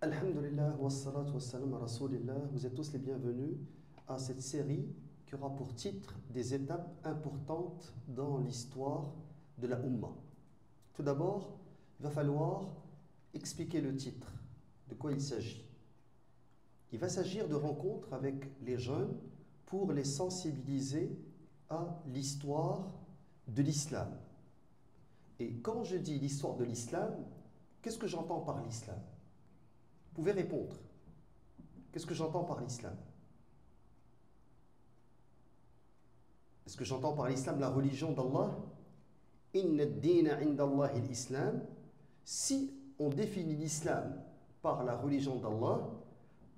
Alhamdulillah, wassalatu wassalam à Rasulillah. Vous êtes tous les bienvenus à cette série qui aura pour titre des étapes importantes dans l'histoire de la Ummah. Tout d'abord, il va falloir expliquer le titre, de quoi il s'agit. Il va s'agir de rencontres avec les jeunes pour les sensibiliser à l'histoire de l'islam. Et quand je dis l'histoire de l'islam, qu'est-ce que j'entends par l'islam ? Vous pouvez répondre. Qu'est-ce que j'entends par l'islam? Est-ce que j'entends par l'islam la religion d'Allah? Inna ad-dina 'inda Allahi al-islam. Si on définit l'islam par la religion d'Allah,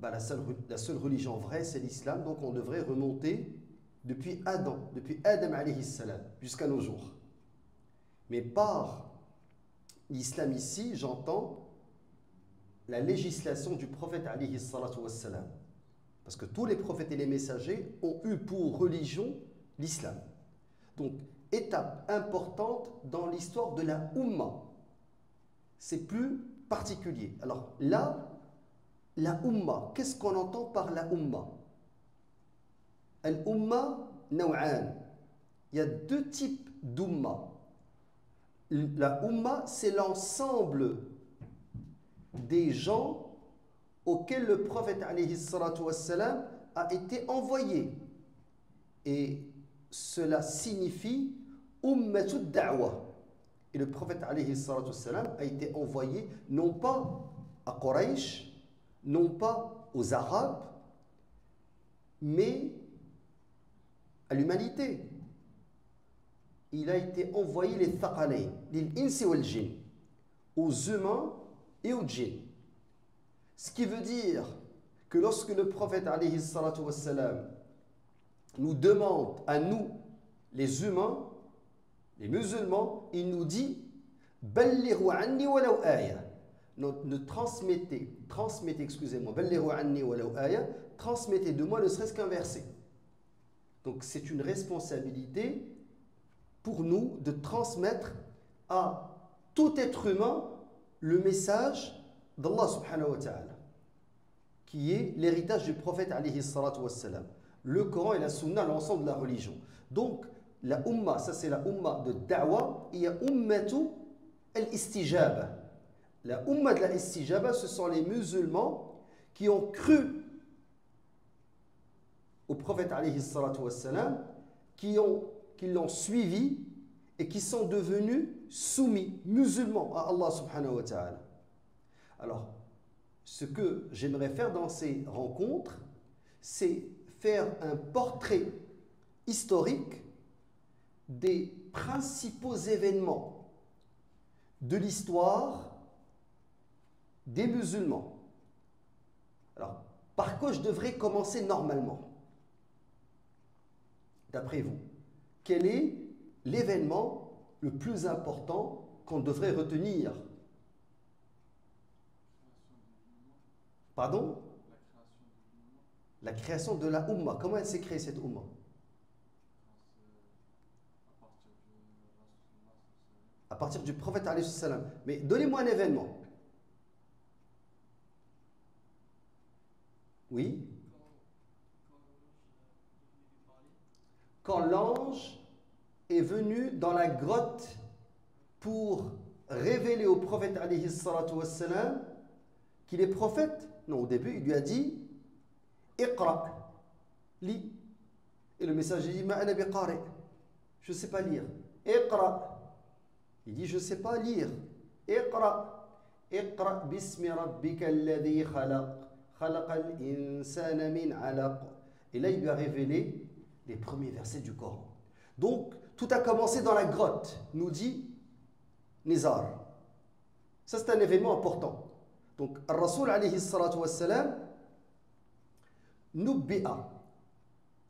la seule religion vraie, c'est l'islam. Donc on devrait remonter depuis Adam alayhi salam, jusqu'à nos jours. Mais par l'islam ici, j'entends la législation du prophète alayhi salatu wassalam. Parce que tous les prophètes et les messagers ont eu pour religion l'islam. Donc, étape importante dans l'histoire de la Ummah. C'est plus particulier. Alors là, la Ummah, qu'est-ce qu'on entend par la Ummah? Al-Ummah naw'an. Il y a deux types d'Ummah. La Ummah, c'est l'ensemble des gens auxquels le prophète alayhi salatu wassalam a été envoyé. Et cela signifie ummatud da'wa. Et le prophète alayhi salatu wassalam a été envoyé non pas à Quraysh, non pas aux Arabes, mais à l'humanité. Il a été envoyé les thaqalayn, lil insi wal jinn, aux humains et aux djinns. Ce qui veut dire que lorsque le prophète alayhi salatu wassalam nous demande à nous, les humains, les musulmans, il nous dit Ballighu anni walaw aya. Ne transmettez, excusez-moi, Ballighu anni walaw aya, transmettez de moi ne serait-ce qu'un verset. Donc c'est une responsabilité pour nous de transmettre à tout être humain le message d'Allah subhanahu wa ta'ala, qui est l'héritage du prophète alayhi salatu wassalam. Le Coran et la Sunna, l'ensemble de la religion. Donc, la Ummah, ça c'est la Ummah de Da'wa, et il y a Ummatu al-Istijaba. La Ummah de la Istijaba, ce sont les musulmans qui ont cru au prophète alayhi salatu wassalam, qui l'ont suivi et qui sont devenus soumis, musulmans à Allah subhanahu wa ta'ala. Alors, ce que j'aimerais faire dans ces rencontres, c'est faire un portrait historique des principaux événements de l'histoire des musulmans. Alors, par quoi je devrais commencer normalement? D'après vous, quel est l'événement le plus important qu'on devrait retenir? Pardon? La création de la Ummah. Comment elle s'est créée, cette Ummah? À partir du prophète alayhi salam. Mais donnez-moi un événement. Oui? Quand l'ange est venu dans la grotte pour révéler au prophète alayhi salatu wassalam qu'il est prophète. Non, au début, il lui a dit Iqra, lis. Et le messager dit Ma ana biqari, je ne sais pas lire. Iqra. Il dit Je ne sais pas lire. Iqra. Iqra bismi rabbika alladhi khalaq. Khalaqal insana min alaq. Et là, il lui a révélé les premiers versets du Coran. Donc, tout a commencé dans la grotte, nous dit Nizar. Ça, c'est un événement important. Donc, Ar-Rasoul alayhi salatu wassalam, Nubbi'a,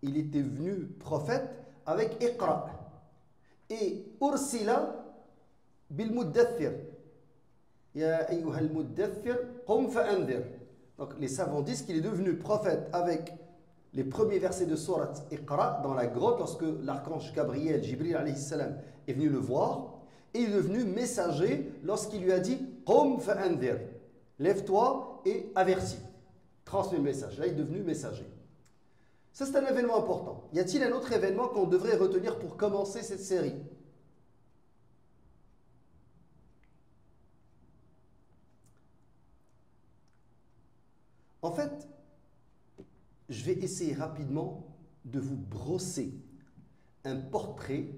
il était venu prophète avec Iqra. Et Ursila bil Muddathir. Ya ayyuhal Muddathir, qum fa'anzir. Donc, les savants disent qu'il est devenu prophète avec les premiers versets de Surat Iqra dans la grotte lorsque l'archange Gabriel, Jibril alayhi salam, est venu le voir. Et il est devenu messager lorsqu'il lui a dit Qum fa'anzir. lève-toi et avertis. Transmets le message. Là, il est devenu messager. Ça, c'est un événement important. Y a-t-il un autre événement qu'on devrait retenir pour commencer cette série? En fait, je vais essayer rapidement de vous brosser un portrait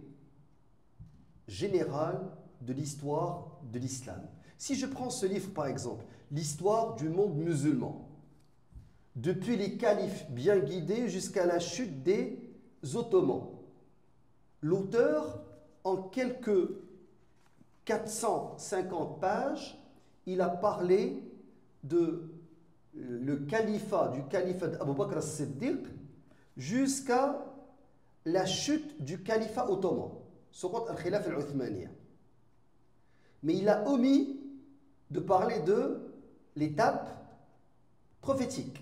général de l'histoire de l'islam. Si je prends ce livre par exemple, l'histoire du monde musulman, depuis les califes bien guidés jusqu'à la chute des Ottomans, l'auteur, en quelques 450 pages, il a parlé de le califat, du califat d'Abu Bakr as-Siddiq jusqu'à la chute du califat ottoman, suqut al-khilaf al-Uthmaniyya. Mais il a omis de parler de l'étape prophétique.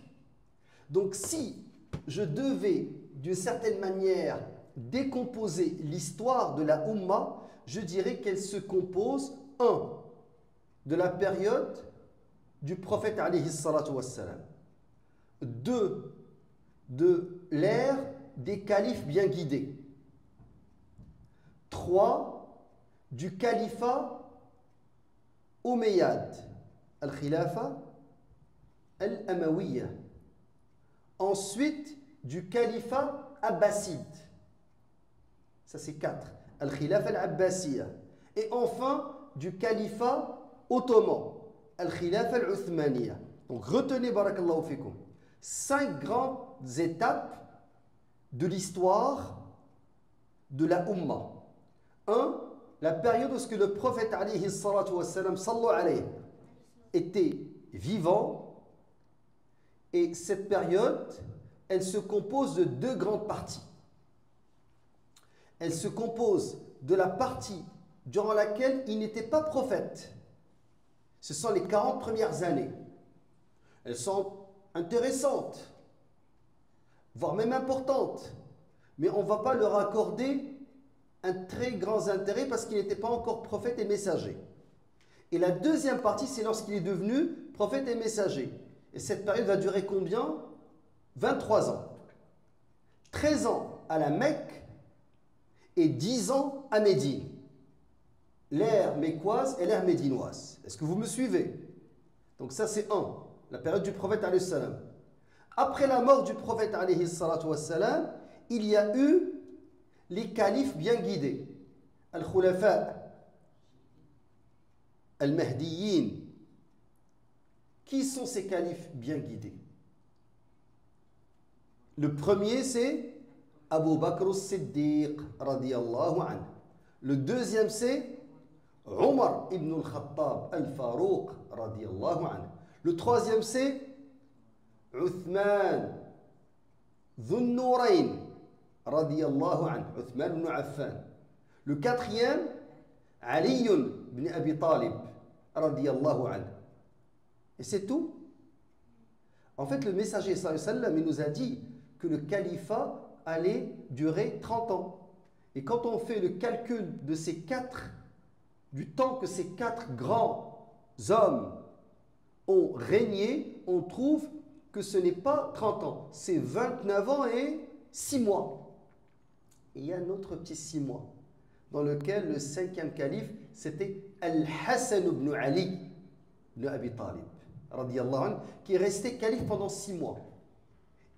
Donc si je devais d'une certaine manière décomposer l'histoire de la Ummah, je dirais qu'elle se compose, de la période du prophète alayhi salatu wassalam, 2, de l'ère des califes bien guidés, 3, du califat Omeyyade, al-Khilafa al-Amawiyya, ensuite du califat abbasside, ça c'est 4, al-Khilafa al-Abbasiyya, et enfin du califat ottoman, al-Khilafa al-Uthmaniyya. Donc retenez, barakallahu fikum, 5 grandes étapes de l'histoire de la Ummah. 1, la période où le prophète alayhi salatu wassalam, sallallahu alayhi, était vivant, et cette période, elle se compose de 2 grandes parties. Elle se compose de la partie durant laquelle il n'était pas prophète. Ce sont les 40 premières années. Elles sont intéressantes, voire même importantes, mais on ne va pas leur accorder un très grand intérêt parce qu'il n'était pas encore prophète et messager. Et la deuxième partie, c'est lorsqu'il est devenu prophète et messager. Et cette période va durer combien? 23 ans. 13 ans à la Mecque et 10 ans à Médine. L'ère mécoise et l'ère médinoise. Est-ce que vous me suivez? Donc ça c'est la période du prophète alayhi salam. Après la mort du prophète alayhi salatu wassalam, il y a eu les califes bien guidés. Al-Khulafa, Al-Mahdiyin. Qui sont ces califes bien guidés? Le premier c'est Abu Bakr as-Siddiq radiyallahu anhu. Le deuxième c'est Omar ibn al-Khattab al-Farouq radiyallahu anhu. Le troisième c'est Uthman Dhun Nourayn radiyallahu anhu, Uthman ibn Affan. Le quatrième, Ali ibn Abi Talib radiyallahu anhu. Et c'est tout. En fait, le messager sallallahu alayhi wa sallam, il nous a dit que le califat allait durer 30 ans. Et quand on fait le calcul de du temps que ces 4 grands hommes ont régné, on trouve que ce n'est pas 30 ans, c'est 29 ans et 6 mois. Et il y a un autre petit 6 mois, dans lequel le 5e calife, c'était Al-Hassan ibn Ali ibn Abi Talib, radiyallahu anhu, qui est resté calife pendant 6 mois.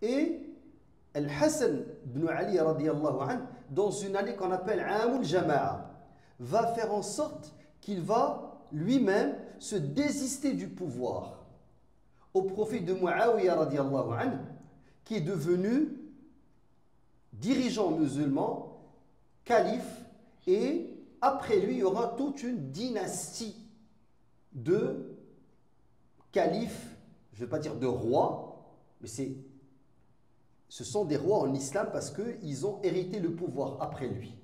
Et Al-Hassan ibn Ali, radiyallahu anhu, dans une année qu'on appelle Amul Jama'a, va faire en sorte qu'il va lui-même se désister du pouvoir au profit de Muawiyah, radiyallahu anhu, qui est devenu dirigeant musulman, calife, et après lui, il y aura toute une dynastie de califes, je ne vais pas dire de rois, mais ce sont des rois en islam parce qu'ils ont hérité le pouvoir après lui,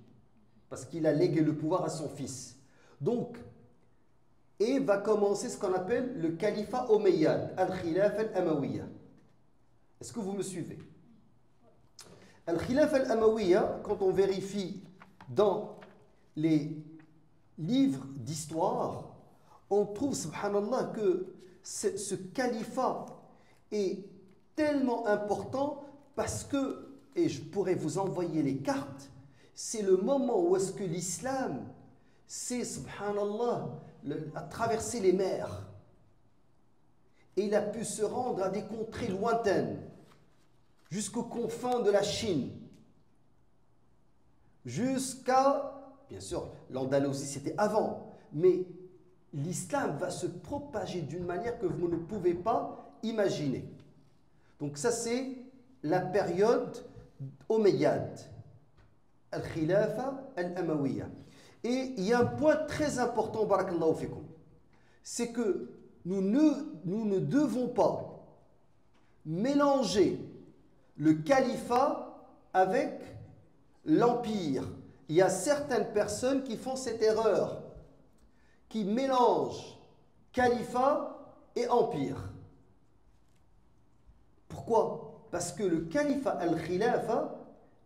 parce qu'il a légué le pouvoir à son fils. Donc, et va commencer ce qu'on appelle le califat omeyyade, al-Khilaf al-Amawiyya. Est-ce que vous me suivez? Al-Khilaf al-Amawiyya, quand on vérifie dans les livres d'histoire, on trouve, subhanallah, que ce califat est tellement important parce que, et je pourrais vous envoyer les cartes, c'est le moment où est-ce que l'islam, c'est, subhanallah, a traversé les mers. Et il a pu se rendre à des contrées lointaines, jusqu'aux confins de la Chine, jusqu'à, bien sûr, l'Andalousie c'était avant, mais l'islam va se propager d'une manière que vous ne pouvez pas imaginer. Donc ça c'est la période omeyyade, al-khilafa al-amawiyya. Et il y a un point très important, barakallahu fikum, c'est que nous ne devons pas mélanger le califat avec l'empire. Il y a certaines personnes qui font cette erreur, qui mélangent califat et empire. Pourquoi? Parce que le califat al-khilafa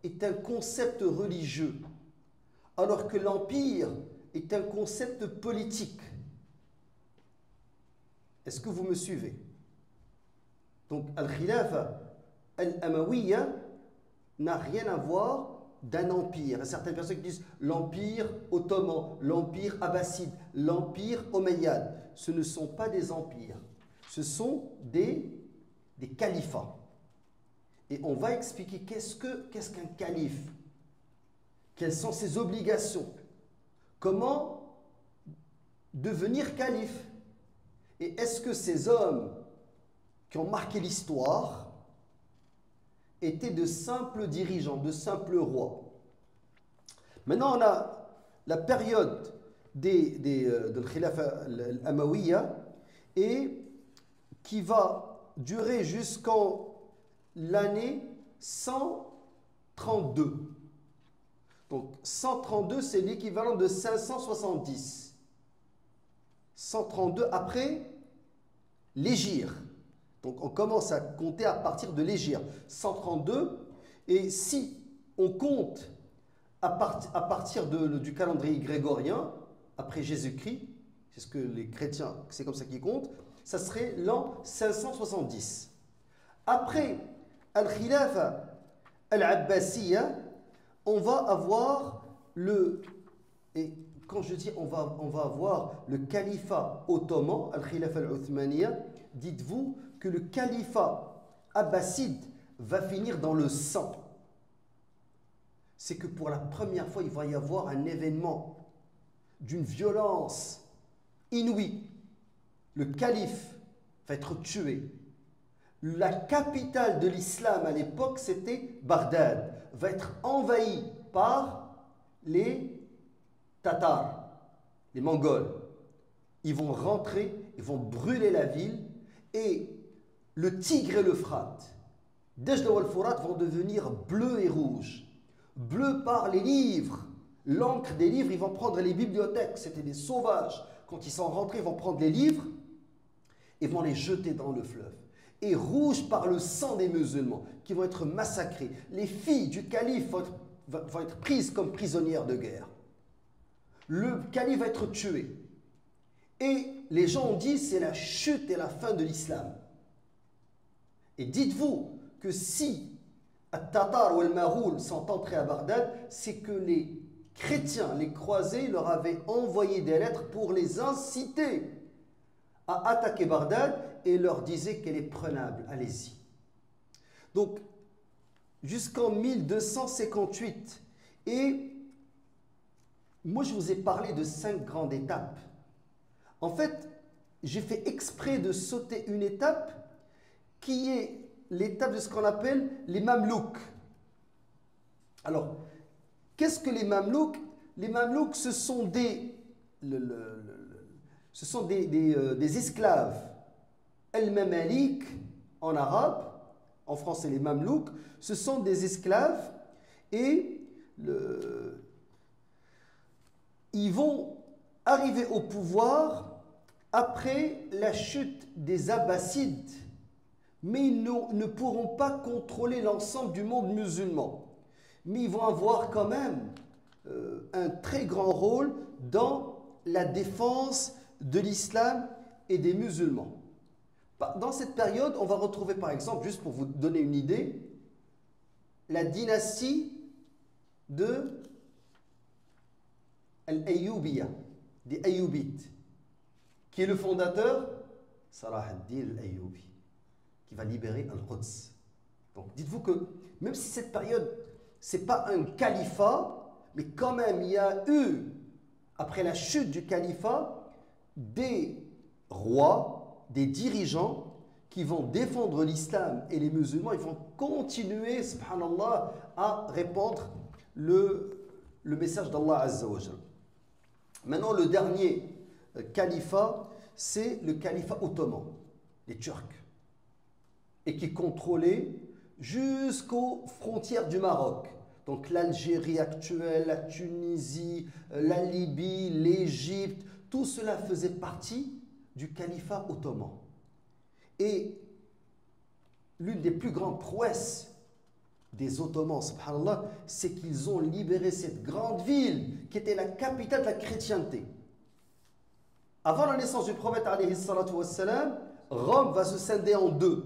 est un concept religieux, alors que l'empire est un concept politique. Est-ce que vous me suivez? Donc, al-khilafa al-amawiyya n'a rien à voir d'un empire. Il y a certaines personnes qui disent l'empire ottoman, l'empire abbasside, l'empire omeyyade. Ce ne sont pas des empires, ce sont des califats. Et on va expliquer qu'est-ce qu'un calife, quelles sont ses obligations, comment devenir calife. Et est-ce que ces hommes qui ont marqué l'histoire étaient de simples dirigeants, de simples rois? Maintenant, on a la période de l'Khilafa al-Amawiyya et qui va durer jusqu'en l'année 132. Donc 132, c'est l'équivalent de 570. 132 après l'hégire. Donc on commence à compter à partir de l'hégire. 132. Et si on compte à partir du calendrier grégorien, après Jésus-Christ, c'est ce que les chrétiens, c'est comme ça qu'ils comptent, ça serait l'an 570. Après Al-Khilafa Al-Abbasiyya, on va avoir et quand je dis on va avoir le califat ottoman, Al-Khilafa Al-Uthmaniyya, dites-vous que le califat abbasside va finir dans le sang. C'est que pour la première fois, il va y avoir un événement d'une violence inouïe. Le calife va être tué. La capitale de l'islam à l'époque, c'était Bagdad, va être envahie par les Tatars, les Mongols. Ils vont rentrer, ils vont brûler la ville et le Tigre et l'Euphrate, Dejla et Fourat vont devenir bleus et rouges. Bleus par les livres, l'encre des livres, ils vont prendre les bibliothèques, c'était des sauvages. Quand ils sont rentrés, ils vont prendre les livres et vont les jeter dans le fleuve. Et rouge par le sang des musulmans qui vont être massacrés. Les filles du calife vont être prises comme prisonnières de guerre. Le calife va être tué. Et les gens ont dit c'est la chute et la fin de l'islam. Et dites-vous que si At-Tatar ou Al-Maroul sont entrés à Bagdad, c'est que les chrétiens, les croisés, leur avaient envoyé des lettres pour les inciter à attaquer Bagdad et leur disaient qu'elle est prenable, allez-y. Donc, jusqu'en 1258. Et moi, je vous ai parlé de 5 grandes étapes. En fait, j'ai fait exprès de sauter une étape qui est l'étape de ce qu'on appelle les Mamelouks. Alors, qu'est-ce que les Mamelouks? Les Mamelouks, ce sont des esclaves. El-Mamalik en arabe, en français les Mamelouks, ce sont des esclaves et ils vont arriver au pouvoir après la chute des Abbassides, mais ils ne pourront pas contrôler l'ensemble du monde musulman. Mais ils vont avoir quand même un très grand rôle dans la défense de l'islam et des musulmans. Dans cette période, on va retrouver par exemple, juste pour vous donner une idée, la dynastie de Al-Ayyubiya, des Ayyubites, qui est le fondateur, Salah ad-Din al-Ayyubi, qui va libérer Al-Quds. Donc dites-vous que même si cette période, ce n'est pas un califat, mais quand même il y a eu, après la chute du califat, des rois, des dirigeants qui vont défendre l'islam et les musulmans, ils vont continuer, subhanallah, à répandre le message d'Allah Azza wa Jal. Maintenant, le dernier califat, c'est le califat ottoman, les Turcs, et qui contrôlait jusqu'aux frontières du Maroc. Donc l'Algérie actuelle, la Tunisie, la Libye, l'Égypte, tout cela faisait partie du califat ottoman. Et l'une des plus grandes prouesses des Ottomans, subhanallah, c'est qu'ils ont libéré cette grande ville qui était la capitale de la chrétienté. Avant la naissance du prophète, alayhi salatu wassalam, Rome va se scinder en deux.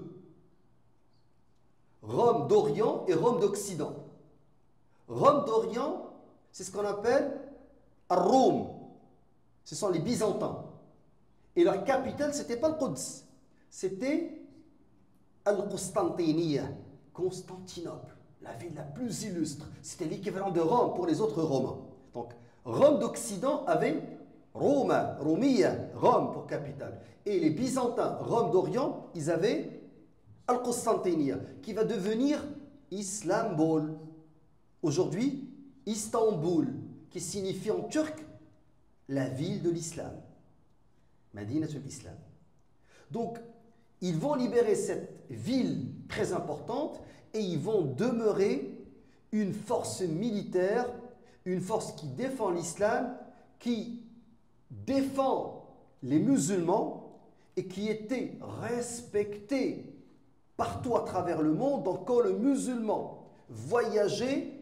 Rome d'Orient et Rome d'Occident. Rome d'Orient, c'est ce qu'on appelle Ar-Rum. Ce sont les Byzantins. Et leur capitale, ce n'était pas le Quds, c'était Al-Qustantiniya, Constantinople, la ville la plus illustre. C'était l'équivalent de Rome pour les autres Romains. Donc, Rome d'Occident avait Roma, Romiya, Rome pour capitale. Et les Byzantins, Rome d'Orient, ils avaient Al-Qustantiniya, qui va devenir Islambol. Aujourd'hui, Istanbul, qui signifie en turc la ville de l'islam. Madinatul Islam. Donc, ils vont libérer cette ville très importante et ils vont demeurer une force militaire, une force qui défend l'islam, qui défend les musulmans et qui était respectée partout à travers le monde. Donc, quand le musulman voyageait,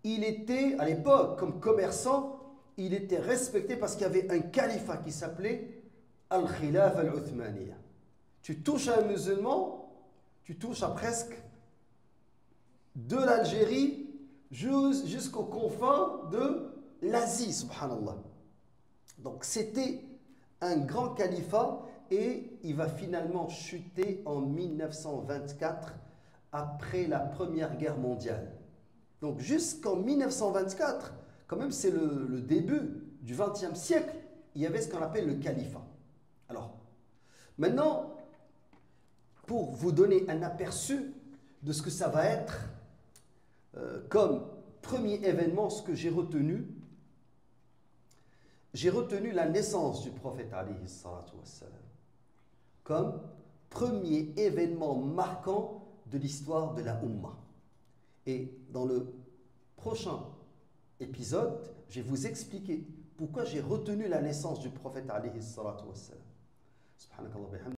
il était, à l'époque, comme commerçant, il était respecté parce qu'il y avait un califat qui s'appelait Al-Khilaf al-Uthmaniya. Tu touches à un musulman, tu touches à presque de l'Algérie jusqu'aux confins de l'Asie, subhanallah. Donc c'était un grand califat et il va finalement chuter en 1924 après la Première Guerre mondiale. Donc jusqu'en 1924, quand même c'est le début du XXe siècle, il y avait ce qu'on appelle le califat. Alors, maintenant, pour vous donner un aperçu de ce que ça va être comme premier événement, ce que j'ai retenu la naissance du prophète alayhi salatu wassalam comme premier événement marquant de l'histoire de la Ummah. Et dans le prochain épisode, je vais vous expliquer pourquoi j'ai retenu la naissance du prophète alayhi salatu wassalam. Subhanakallah.